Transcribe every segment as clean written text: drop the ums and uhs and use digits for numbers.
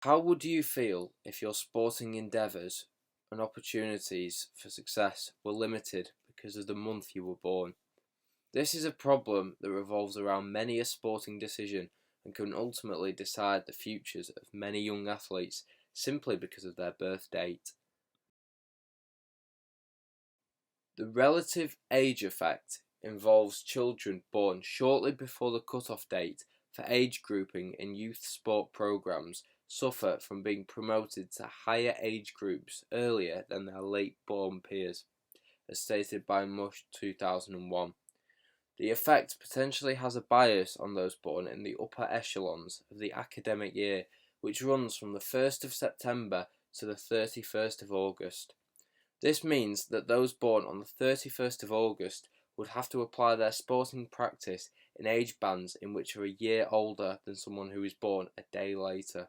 How would you feel if your sporting endeavours and opportunities for success were limited because of the month you were born? This is a problem that revolves around many a sporting decision and can ultimately decide the futures of many young athletes simply because of their birth date. The relative age effect involves children born shortly before the cut-off date for age grouping in youth sport programs suffer from being promoted to higher age groups earlier than their late-born peers, as stated by Musch 2001. The effect potentially has a bias on those born in the upper echelons of the academic year, which runs from the 1st of September to the 31st of August. This means that those born on the 31st of August would have to apply their sporting practice in age bands in which are a year older than someone who is born a day later.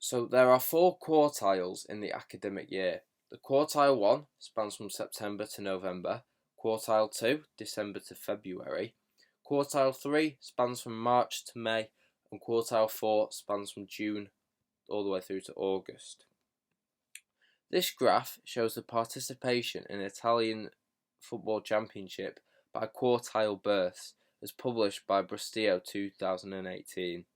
So there are 4 quartiles in the academic year. The quartile 1 spans from September to November, quartile 2 December to February, quartile 3 spans from March to May, and quartile 4 spans from June all the way through to August. This graph shows the participation in Italian football championship by quartile births as published by Brustio 2018.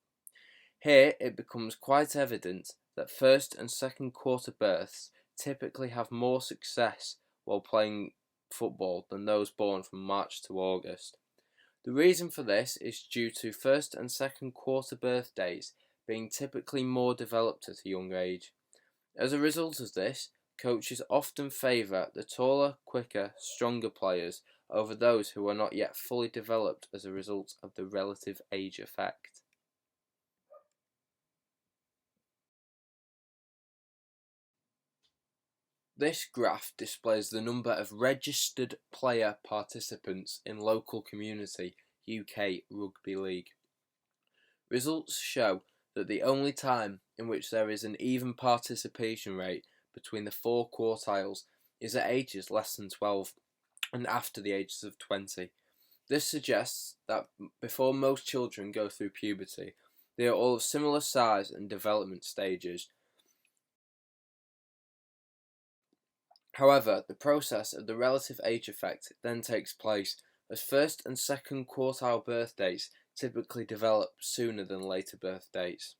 Here it becomes quite evident that first and second quarter births typically have more success while playing football than those born from March to August. The reason for this is due to first and second quarter birth dates being typically more developed at a young age. As a result of this, coaches often favour the taller, quicker, stronger players over those who are not yet fully developed as a result of the relative age effect. This graph displays the number of registered player participants in local community UK Rugby League. Results show that the only time in which there is an even participation rate between the 4 quartiles is at ages less than 12 and after the ages of 20. This suggests that before most children go through puberty, they are all of similar size and development stages. However, the process of the relative age effect then takes place as first and second quartile birth dates typically develop sooner than later birth dates.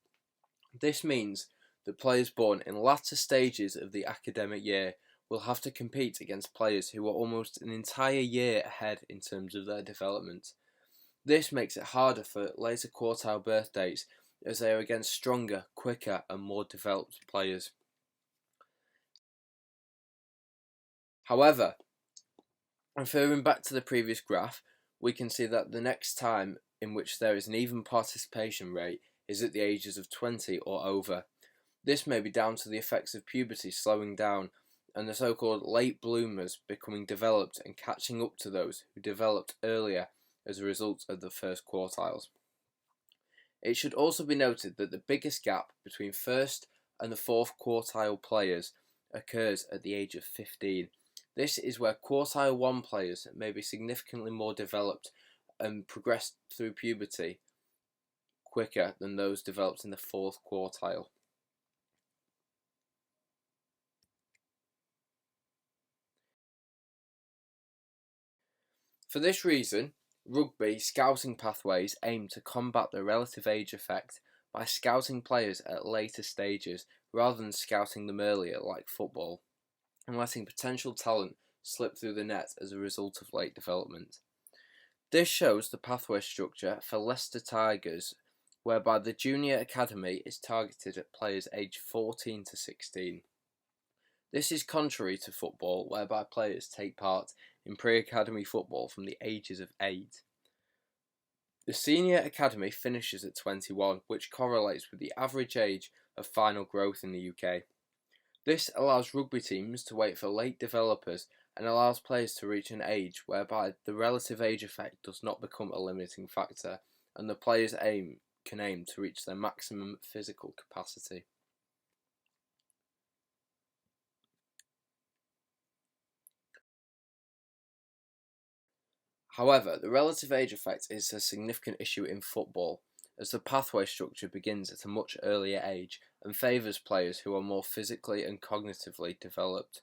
This means that players born in latter stages of the academic year will have to compete against players who are almost an entire year ahead in terms of their development. This makes it harder for later quartile birth dates as they are against stronger, quicker and more developed players. However, referring back to the previous graph, we can see that the next time in which there is an even participation rate is at the ages of 20 or over. This may be down to the effects of puberty slowing down and the so-called late bloomers becoming developed and catching up to those who developed earlier as a result of the first quartiles. It should also be noted that the biggest gap between first and the fourth quartile players occurs at the age of 15. This is where quartile 1 players may be significantly more developed and progress through puberty quicker than those developed in the fourth quartile. For this reason, rugby scouting pathways aim to combat the relative age effect by scouting players at later stages rather than scouting them earlier like football, and letting potential talent slip through the net as a result of late development. This shows the pathway structure for Leicester Tigers, whereby the junior academy is targeted at players aged 14 to 16. This is contrary to football, whereby players take part in pre-academy football from the ages of 8. The senior academy finishes at 21, which correlates with the average age of final growth in the UK. This allows rugby teams to wait for late developers and allows players to reach an age whereby the relative age effect does not become a limiting factor and the players can aim to reach their maximum physical capacity. However, the relative age effect is a significant issue in football, as the pathway structure begins at a much earlier age and favours players who are more physically and cognitively developed.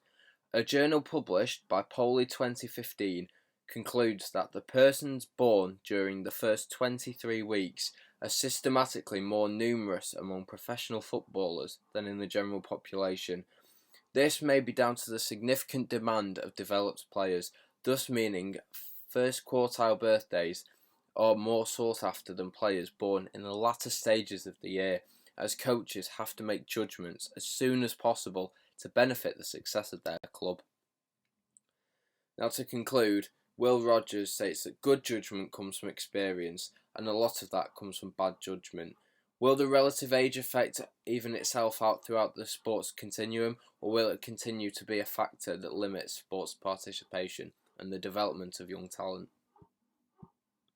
A journal published by Poli 2015 concludes that the persons born during the first 23 weeks are systematically more numerous among professional footballers than in the general population. This may be down to the significant demand of developed players, thus meaning first quartile birthdays are more sought after than players born in the latter stages of the year, as coaches have to make judgments as soon as possible to benefit the success of their club. Now, to conclude, Will Rogers states that good judgment comes from experience, and a lot of that comes from bad judgment. Will the relative age effect even itself out throughout the sports continuum, or will it continue to be a factor that limits sports participation and the development of young talent?